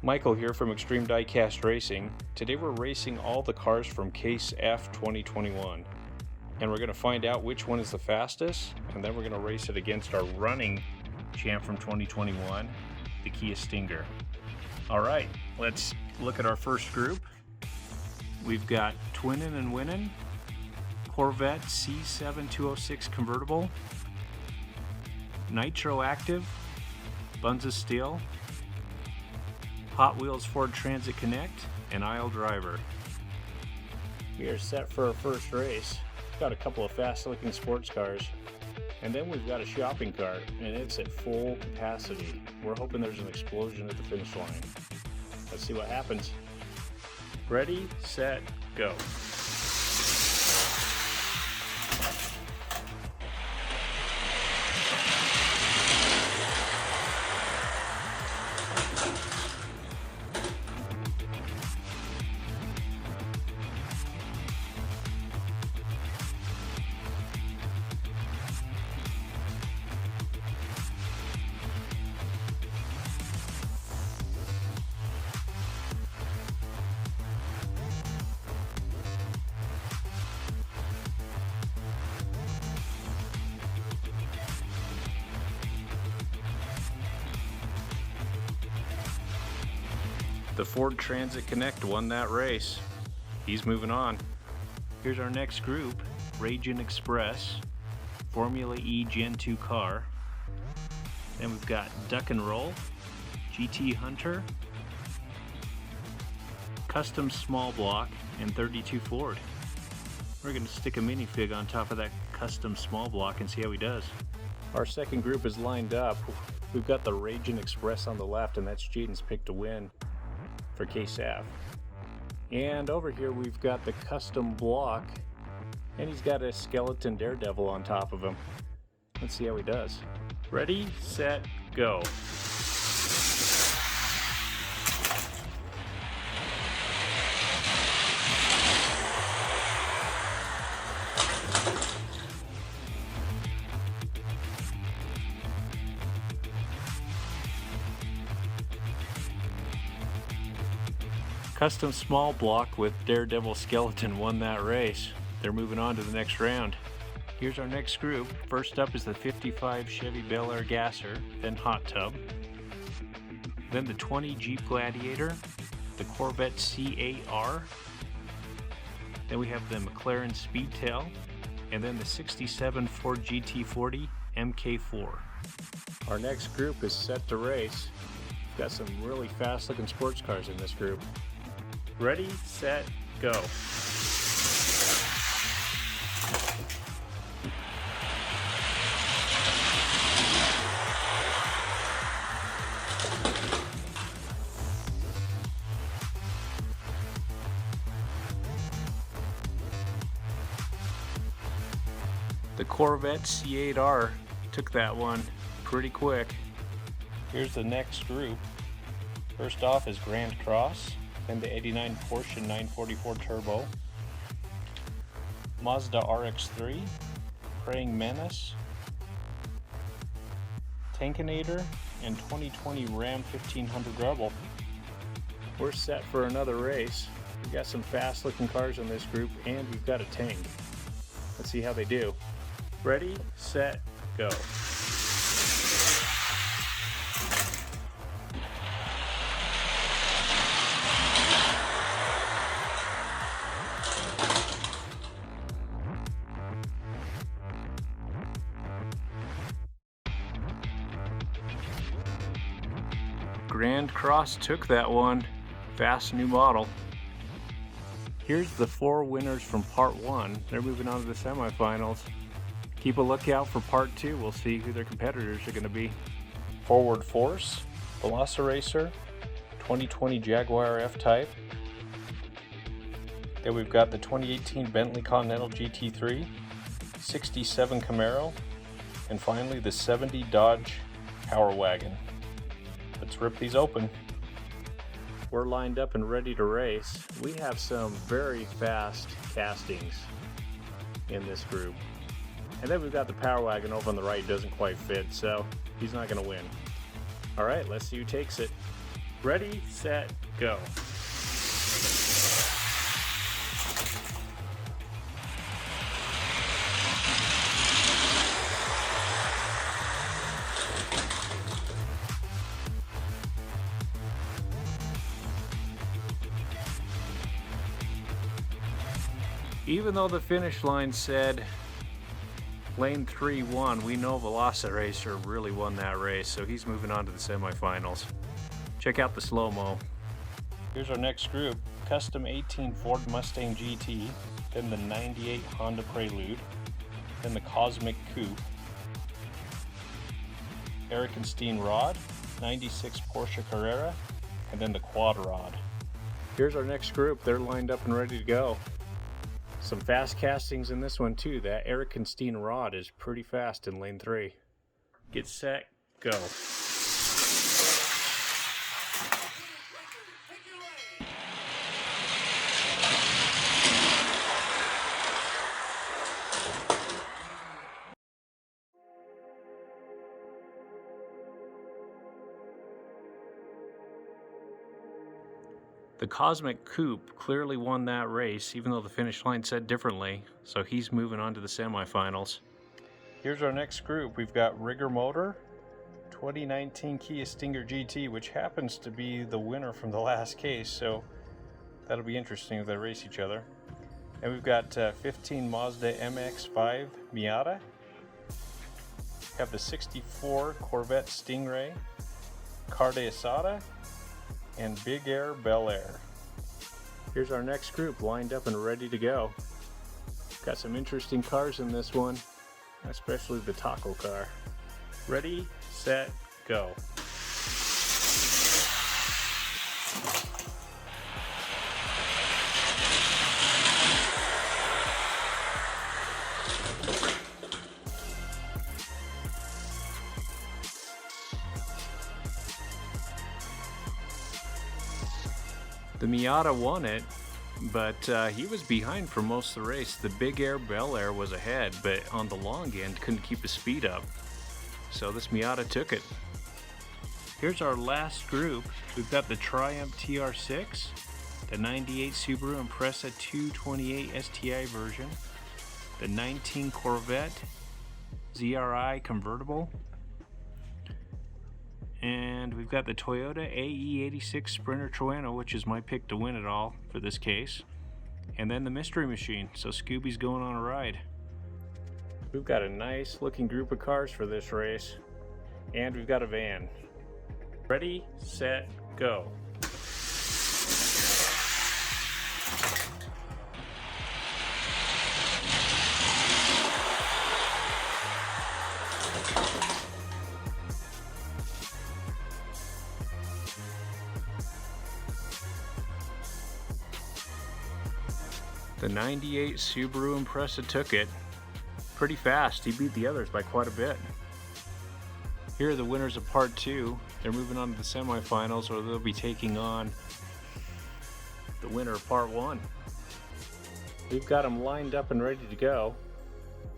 Michael here from Extreme Diecast Racing. Today we're racing all the cars from Case F 2021. And we're going to find out which one is the fastest, and then we're going to race it against our running champ from 2021, the Kia Stinger. Alright, let's look at our first group. We've got Twinnin' and Winnin', Corvette C7206 convertible, Nitro Active, Buns of Steel, Hot Wheels Ford Transit Connect, and Aisle Driver. We are set for our first race. We've got a couple of fast looking sports cars, and then we've got a shopping cart, and it's at full capacity. We're hoping there's an explosion at the finish line. Let's see what happens. Ready, set, go. The Ford Transit Connect won that race. He's moving on. Here's our next group, Ragin' Express, Formula E Gen 2 car. Then we've got Duck and Roll, GT Hunter, Custom Small Block, and 32 Ford. We're going to stick a minifig on top of that Custom Small Block and see how he does. Our second group is lined up. We've got the Ragin' Express on the left, and that's Jaden's pick to win for Case F. And over here we've got the Custom Block, and he's got a skeleton daredevil on top of him. Let's see how he does. Ready, set, go. Custom Small Block with Daredevil Skeleton won that race. They're moving on to the next round. Here's our next group. First up is the 55 Chevy Bel Air Gasser, then Hot Tub. Then the 20 Jeep Gladiator, the Corvette C8R. Then we have the McLaren Speedtail, and then the 67 Ford GT40 MK4. Our next group is set to race. We've got some really fast looking sports cars in this group. Ready, set, go. The Corvette C8R took that one pretty quick. Here's the next group. First off is Grand Cross, then the 89 Porsche 944 Turbo, Mazda RX-3, Praying Menace, Tankinator, and 2020 Ram 1500 Rebel. We're set for another race. We've got some fast looking cars in this group, and we've got a tank. Let's see how they do. Ready, set, go. Grand Cross took that one. Fast new model. Here's the 4 winners from part 1. They're moving on to the semifinals. Keep a lookout for part 2. We'll see who their competitors are going to be. Forward Force, Velociracer, 2020 Jaguar F-Type. Then we've got the 2018 Bentley Continental GT3, 67 Camaro, and finally the 70 Dodge Power Wagon. Let's rip these open. We're lined up and ready to race. We have some very fast castings in this group. And then we've got the Power Wagon over on the right, doesn't quite fit, so he's not going to win. All right, let's see who takes it. Ready, set, go. Even though the finish line said lane 3 won, we know Velociracer really won that race, so he's moving on to the semifinals. Check out the slow-mo. Here's our next group. Custom 18 Ford Mustang GT, then the 98 Honda Prelude, then the Cosmic Coupe, Eric and Steen Rod, 96 Porsche Carrera, and then the Quad Rod. Here's our next group. They're lined up and ready to go. Some fast castings in this one too. That Eric and Steen Rod is pretty fast in lane 3. Get set, go. The Cosmic Coupe clearly won that race, even though the finish line said differently, so he's moving on to the semifinals. Here's our next group. We've got Rigger Motor, 2019 Kia Stinger GT, which happens to be the winner from the last case, so that'll be interesting if they race each other. And we've got 15 Mazda MX-5 Miata. We have the 64 Corvette Stingray, Car de Asada, and Big Air Bel Air. Here's our next group lined up and ready to go. Got some interesting cars in this one, especially the taco car. Ready, set, go. The Miata won it, but he was behind for most of the race. The Big Air Bel Air was ahead, but on the long end couldn't keep his speed up. So this Miata took it. Here's our last group. We've got the Triumph TR6, the 98 Subaru Impreza 228 STI version, the 19 Corvette ZRI convertible, and we've got the Toyota AE86 Sprinter Trueno, which is my pick to win it all for this case. And then the Mystery Machine, so Scooby's going on a ride. We've got a nice looking group of cars for this race. And we've got a van. Ready, set, go. The 98 Subaru Impreza took it pretty fast. He beat the others by quite a bit. Here are the winners of part 2. They're moving on to the semifinals, or they'll be taking on the winner of part 1. We've got them lined up and ready to go.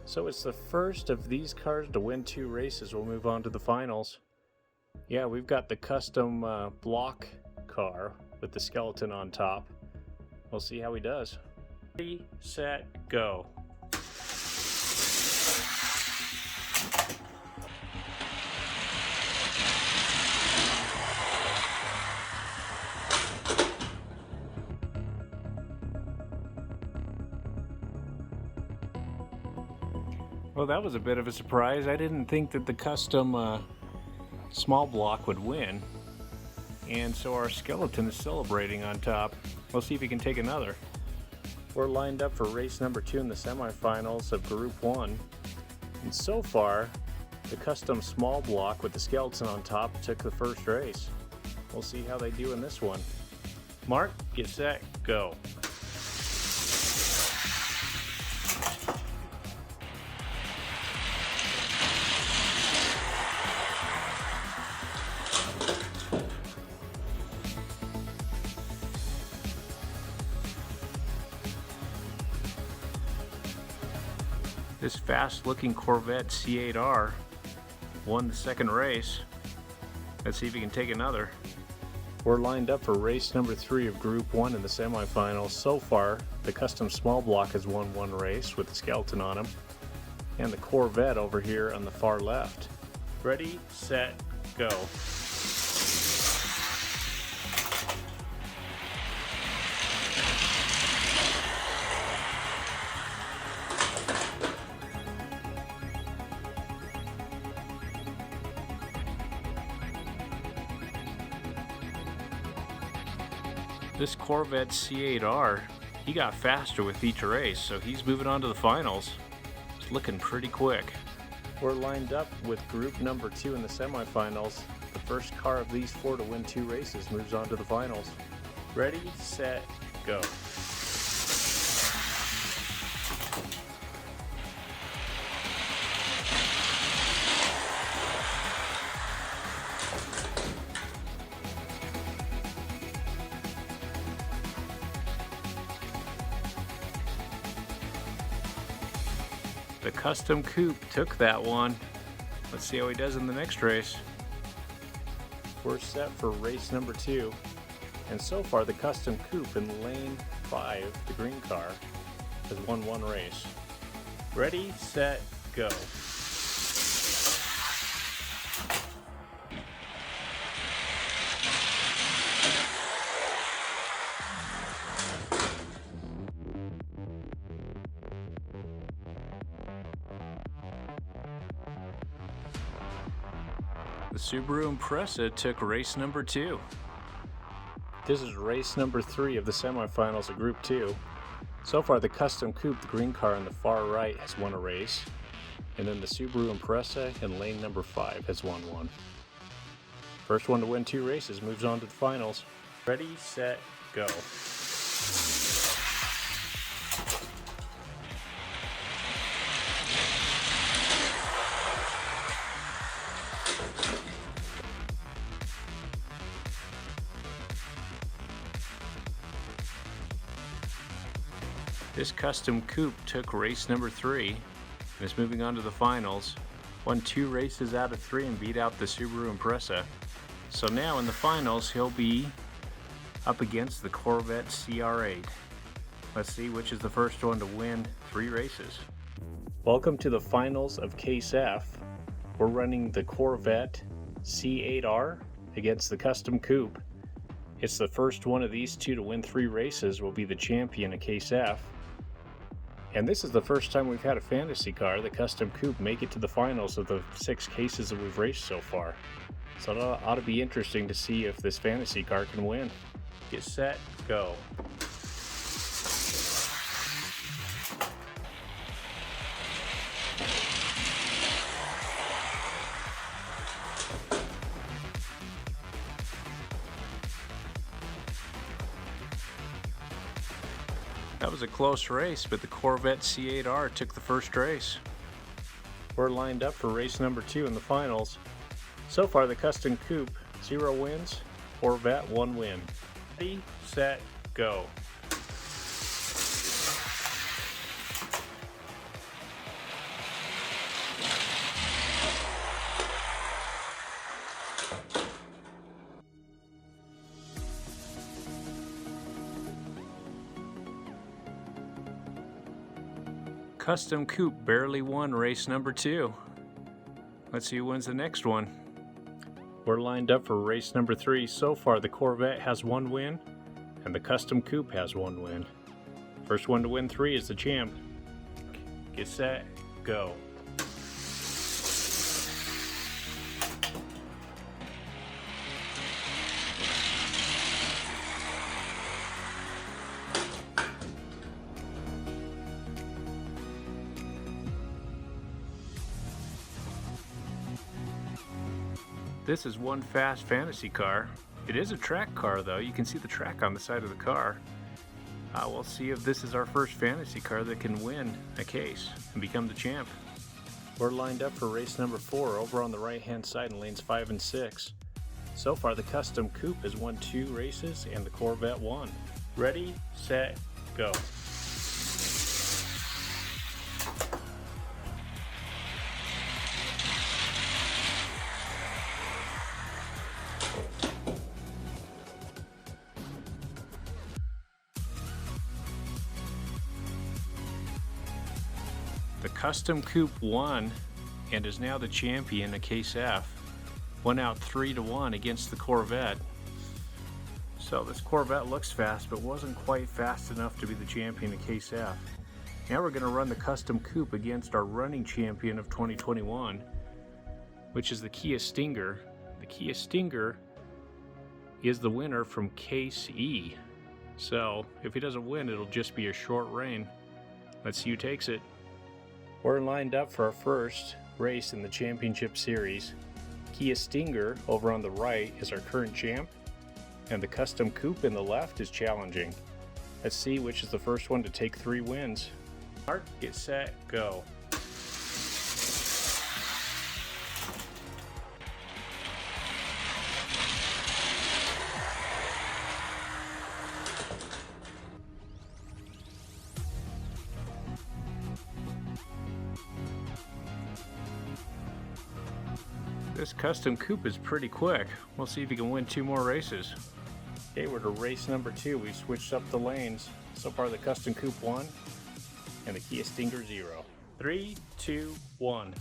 So it's the first of these cars to win 2 races. We'll move on to the finals. Yeah, we've got the custom block car with the skeleton on top. We'll see how he does. Ready, set, go. Well, that was a bit of a surprise. I didn't think that the custom small block would win. And so our skeleton is celebrating on top. We'll see if he can take another. We're lined up for race number 2 in the semifinals of Group 1. And so far, the custom small block with the skeleton on top took the first race. We'll see how they do in this one. Mark, get set, go. This fast-looking Corvette C8R won the second race. Let's see if he can take another. We're lined up for race number 3 of Group 1 in the semifinals. So far, the custom small block has won one race with the skeleton on him, and the Corvette over here on the far left. Ready, set, go. This Corvette C8R, he got faster with each race, so he's moving on to the finals. It's looking pretty quick. We're lined up with group number 2 in the semifinals. The first car of these 4 to win 2 races moves on to the finals. Ready, set, go. The custom coupe took that one. Let's see how he does in the next race. We're set for race number 2. And so far the custom coupe in lane 5, the green car, has won one race. Ready, set, go. The Subaru Impreza took race number 2. This is race number 3 of the semifinals of Group 2. So far the custom coupe, the green car on the far right, has won a race. And then the Subaru Impreza in lane number 5 has won one. First one to win 2 races moves on to the finals. Ready, set, go. This custom coupe took race number 3 and is moving on to the finals. Won 2 races out of 3 and beat out the Subaru Impreza. So now in the finals he'll be up against the Corvette CR8. Let's see which is the first one to win 3 races. Welcome to the finals of Case F. We're running the Corvette C8R against the custom coupe. It's the first one of these 2 to win 3 races will be the champion of Case F. And this is the first time we've had a fantasy car, the custom coupe, make it to the finals of the 6 cases that we've raced so far. So it ought to be interesting to see if this fantasy car can win. Get set, go. That was a close race, but the Corvette C8R took the first race. We're lined up for race number 2 in the finals. So far the custom coupe, 0 wins, Corvette 1 win. Ready, set, go. Custom coupe barely won race number 2. Let's see who wins the next one. We're lined up for race number 3. So far the Corvette has 1 win and the custom coupe has 1 win. First one to win 3 is the champ. Get set, go. This is one fast fantasy car. It is a track car though. You can see the track on the side of the car. We'll see if this is our first fantasy car that can win a case and become the champ. We're lined up for race number 4 over on the right hand side in lanes 5 and 6. So far the custom coupe has won 2 races and the Corvette 1. Ready, set, go. Custom Coupe won and is now the champion of Case F. Went out 3-1 against the Corvette. So this Corvette looks fast, but wasn't quite fast enough to be the champion of Case F. Now we're going to run the Custom Coupe against our running champion of 2021, which is the Kia Stinger. The Kia Stinger is the winner from Case E. So if he doesn't win, it'll just be a short reign. Let's see who takes it. We're lined up for our first race in the championship series. Kia Stinger over on the right is our current champ, and the Custom Coupe in the left is challenging. Let's see which is the first one to take 3 wins. Start, get set, go. This Custom Coupe is pretty quick. We'll see if he can win 2 more races. Okay, we're to race number 2. We switched up the lanes. So far the Custom Coupe won and the Kia Stinger 0. 3, 2, 1.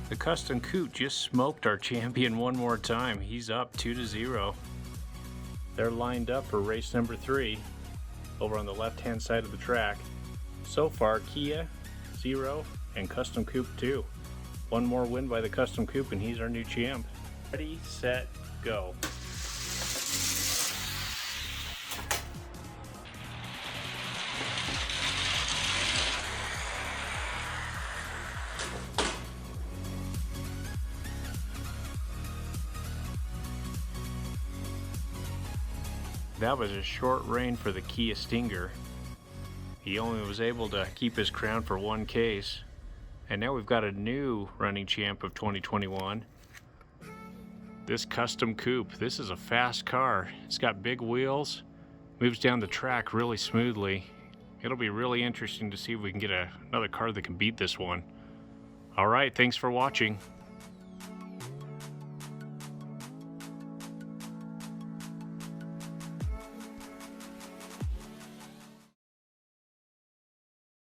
The Custom Coupe just smoked our champion one more time. He's up 2-0. They're lined up for race number 3 over on the left-hand side of the track. So far, Kia 0 and Custom Coupe 2. One more win by the Custom Coupe and he's our new champ. Ready, set, go. That was a short reign for the Kia Stinger. He only was able to keep his crown for 1 case. And now we've got a new running champ of 2021. This Custom Coupe. This is a fast car. It's got big wheels, moves down the track really smoothly. It'll be really interesting to see if we can get another car that can beat this one. All right, thanks for watching.